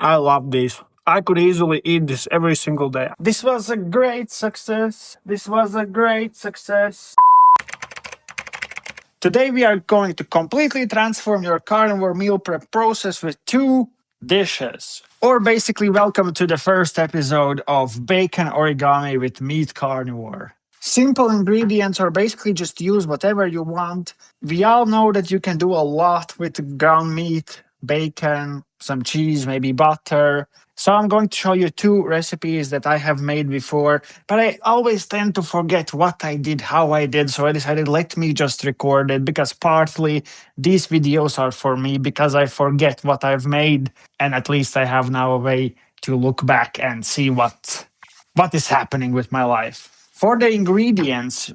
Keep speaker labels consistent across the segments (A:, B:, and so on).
A: I love this. I could easily eat this every single day. This was a great success. This was a great success. Today we are going to completely transform your carnivore meal prep process with 2 dishes. Or basically, welcome to the first episode of Bacon Origami with Meat Carnivore. Simple ingredients, or basically just use whatever you want. We all know that you can do a lot with ground meat, bacon, some cheese, maybe butter. So I'm going to show you 2 recipes that I have made before, but I always tend to forget what I did, how I did. So I decided, let me just record it, because partly these videos are for me because I forget what I've made. And at least I have now a way to look back and see what is happening with my life. For the ingredients,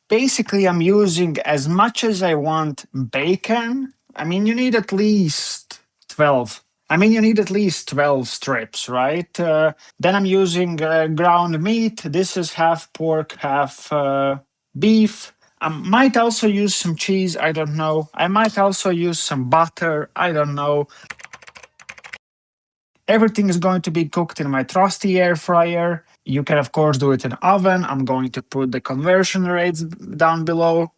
A: basically I'm using as much as I want bacon. I mean, you need at least 12. You need at least 12 strips, right? Then I'm using ground meat. This is half pork, half beef. I might also use some cheese, I don't know. I might also use some butter, I don't know. Everything is going to be cooked in my trusty air fryer. You can, of course, do it in oven. I'm going to put the conversion rates down below.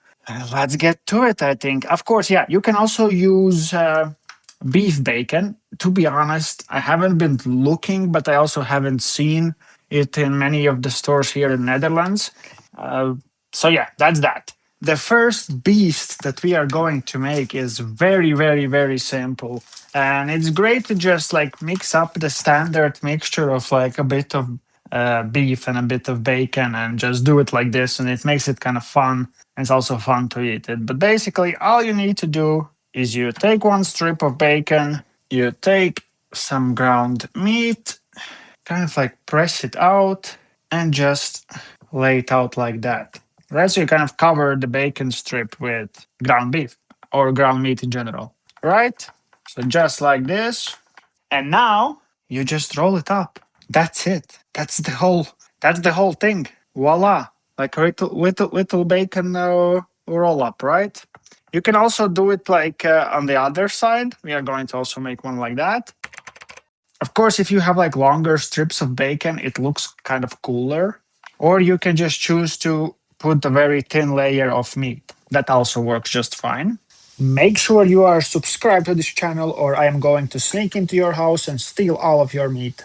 A: Let's get to it, I think. Of course, yeah, you can also use beef bacon. To be honest, I haven't been looking, but I also haven't seen it in many of the stores here in Netherlands. So yeah, that's that. The first beast that we are going to make is very, very, very simple. And it's great to just like mix up the standard mixture of like a bit of beef and a bit of bacon and just do it like this. And it makes it kind of fun. And it's also fun to eat it. But basically, all you need to do is you take 1 strip of bacon, you take some ground meat, kind of like press it out and just lay it out like that. Right, so you kind of cover the bacon strip with ground beef or ground meat in general, right? So just like this. And now you just roll it up. That's it. That's the whole thing. Voila. Like a little bacon roll up, right? You can also do it like on the other side. We are going to also make one like that. Of course, if you have like longer strips of bacon, it looks kind of cooler. Or you can just choose to put a very thin layer of meat. That also works just fine. Make sure you are subscribed to this channel, or I am going to sneak into your house and steal all of your meat.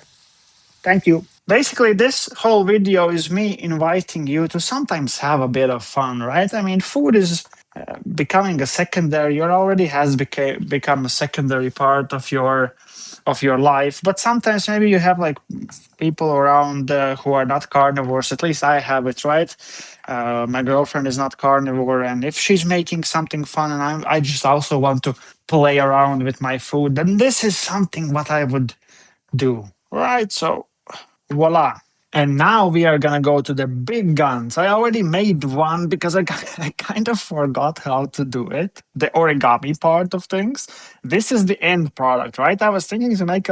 A: Thank you. Basically, this whole video is me inviting you to sometimes have a bit of fun, right? I mean, food is becoming a secondary, or already has become a secondary part of your life. But sometimes maybe you have like people around who are not carnivores. At least I have it, right? My girlfriend is not carnivore, and if she's making something fun and I just also want to play around with my food, then this is something what I would do, right? So voila. And now we are gonna go to the big guns. I already made one because I kind of forgot how to do it, the origami part of things. This is the end product, right? I was thinking to make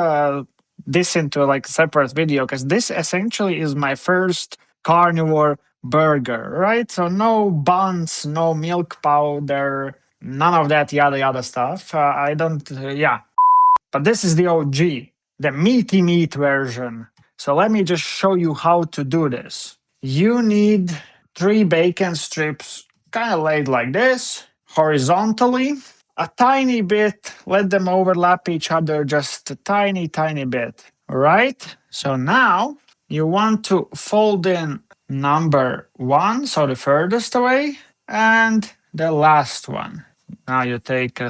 A: this into like a separate video, because this essentially is my first carnivore burger, right? So no buns, no milk powder, none of that yada stuff. I don't, yeah. But this is the OG, the meaty meat version. So let me just show you how to do this. You need 3 bacon strips, kind of laid like this, horizontally, a tiny bit, let them overlap each other just a tiny bit, all right? So now you want to fold in number 1, so the furthest away, and the last one. Now you take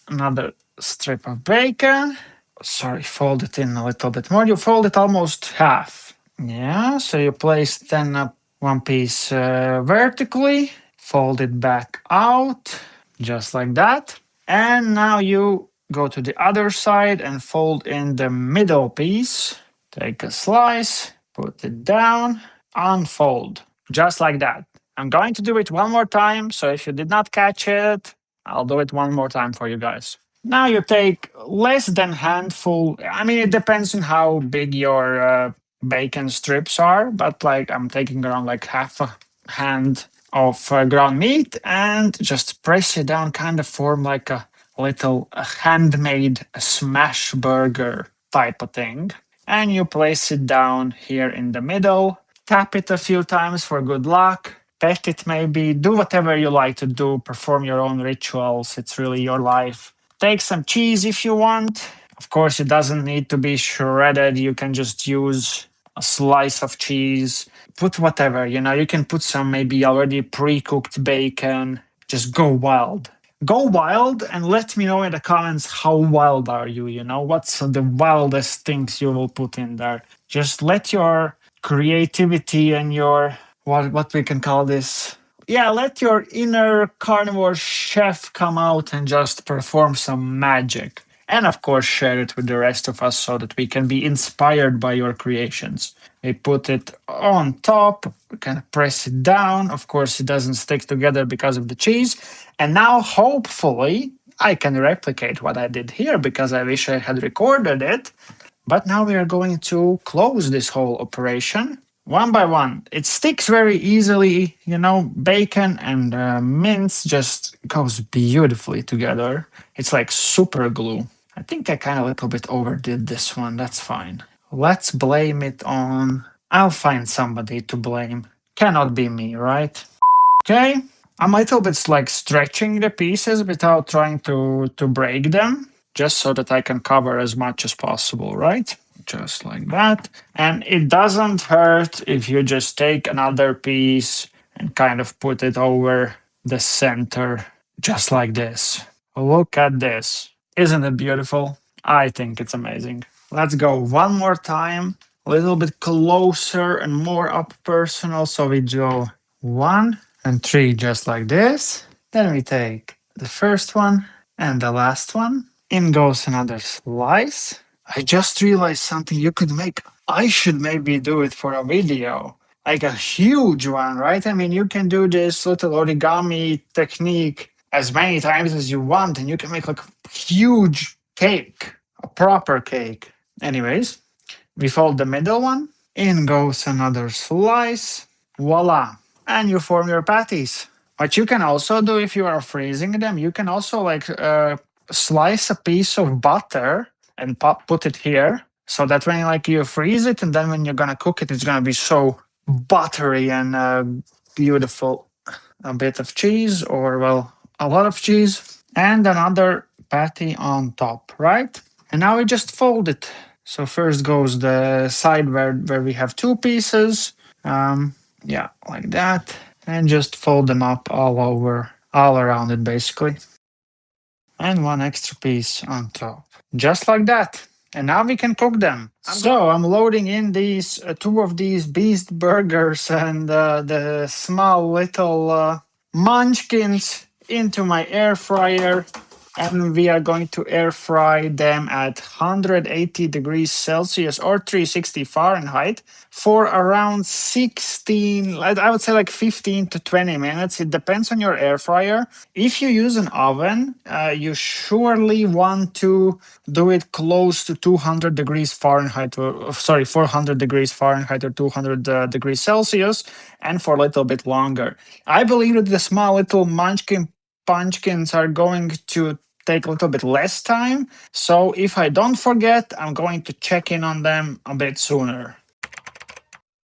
A: another strip of bacon. Sorry, fold it in a little bit more. You fold it almost half. Yeah, so you place then one piece vertically, fold it back out, just like that. And now you go to the other side and fold in the middle piece. Take a slice, put it down, unfold, just like that. I'm going to do it one more time, so if you did not catch it, I'll do it one more time for you guys. Now you take less than handful. I mean, it depends on how big your bacon strips are, but like I'm taking around like half a hand of ground meat and just press it down, kind of form like a little handmade smash burger type of thing. And you place it down here in the middle. Tap it a few times for good luck. Pet it maybe. Do whatever you like to do. Perform your own rituals. It's really your life. Take some cheese if you want. Of course, it doesn't need to be shredded. You can just use a slice of cheese. Put whatever, you can put some maybe already pre-cooked bacon. Just go wild. Go wild and let me know in the comments how wild are you, what's the wildest things you will put in there. Just let your creativity and your what we can call this. Yeah, let your inner carnivore chef come out and just perform some magic. And of course, share it with the rest of us so that we can be inspired by your creations. We put it on top, we can press it down. Of course, it doesn't stick together because of the cheese. And now, hopefully, I can replicate what I did here because I wish I had recorded it. But now we are going to close this whole operation one by one. It sticks very easily, bacon and mince just goes beautifully together. It's like super glue. I think I kind of a little bit overdid this one. That's fine. Let's blame it on... I'll find somebody to blame. Cannot be me, right? Okay. I'm a little bit like stretching the pieces without trying to break them, just so that I can cover as much as possible, right? Just like that. And it doesn't hurt if you just take another piece and kind of put it over the center, just like this. Look at this. Isn't it beautiful? I think it's amazing. Let's go one more time, a little bit closer and more up personal. So we do 1 and 3 just like this. Then we take the first one and the last one. In goes another slice. I just realized something you could make. I should maybe do it for a video. Like a huge one, right? I mean, you can do this little origami technique as many times as you want, and you can make like a huge cake, a proper cake. Anyways, we fold the middle one. In goes another slice. Voila. And you form your patties. What you can also do if you are freezing them, you can also like slice a piece of butter and put it here, so that when like you freeze it and then when you're gonna cook it, it's gonna be so buttery and beautiful. A bit of cheese, or well, a lot of cheese, and another patty on top, right? And now we just fold it. So first goes the side where we have 2 pieces. Yeah, like that. And just fold them up all around it basically. And 1 extra piece on top. Just like that. And now we can cook them. So I'm loading in these 2 of these beast burgers and the small little munchkins into my air fryer. And we are going to air fry them at 180 degrees Celsius or 360 Fahrenheit for around 16, I would say like 15 to 20 minutes. It depends on your air fryer. If you use an oven, you surely want to do it close to 200 degrees Fahrenheit, or 400 degrees Fahrenheit or 200 degrees Celsius, and for a little bit longer. I believe that the small little munchkin-punchkins are going to take a little bit less time. So if I don't forget, I'm going to check in on them a bit sooner.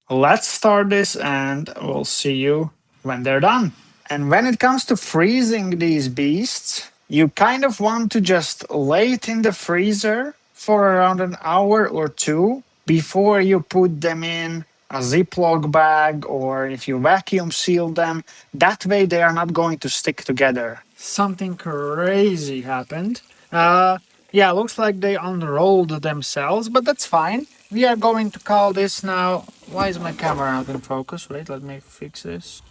A: Let's start this and we'll see you when they're done. And when it comes to freezing these beasts, you kind of want to just lay it in the freezer for around an hour or 2 before you put them in a Ziploc bag, or if you vacuum seal them. That way they are not going to stick together. Something crazy happened. Yeah, looks like they unrolled themselves, but that's fine. We are going to call this now... Why is my camera not in focus? Wait, let me fix this.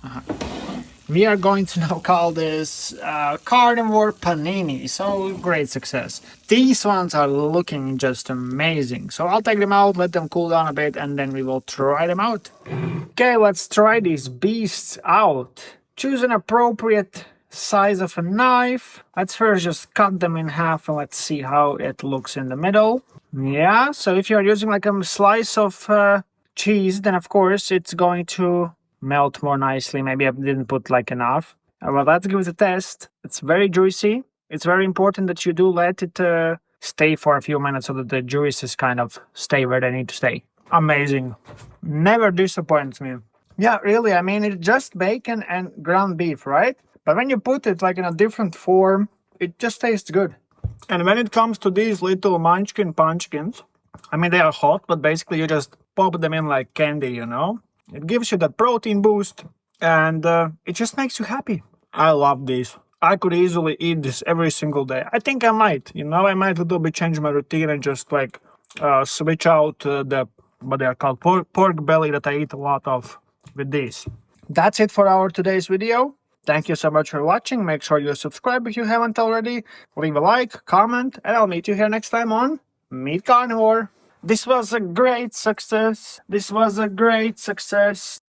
A: We are going to now call this Carnivore Panini. So, great success. These ones are looking just amazing. So I'll take them out, let them cool down a bit, and then we will try them out. Okay, let's try these beasts out. Choose an appropriate size of a knife. Let's first just cut them in half and let's see how it looks in the middle. Yeah, so if you're using like a slice of cheese, then of course it's going to melt more nicely. Maybe I didn't put like enough. Well, let's give it a test. It's very juicy. It's very important that you do let it stay for a few minutes so that the juices kind of stay where they need to stay. Amazing. Never disappoints me. Yeah, really, I mean, it's just bacon and ground beef, right? But when you put it like in a different form, it just tastes good. And when it comes to these little munchkin-punchkins, I mean, they are hot, but basically you just pop them in like candy, you know? It gives you that protein boost, and it just makes you happy. I love these. I could easily eat this every single day. I think I might, you know, I might a little bit change my routine and just like switch out the, what they are called, pork belly that I eat a lot of with these. That's it for our today's video. Thank you so much for watching. Make sure you subscribe if you haven't already. Leave a like, comment, and I'll meet you here next time on Meet Carnivore. This was a great success. This was a great success.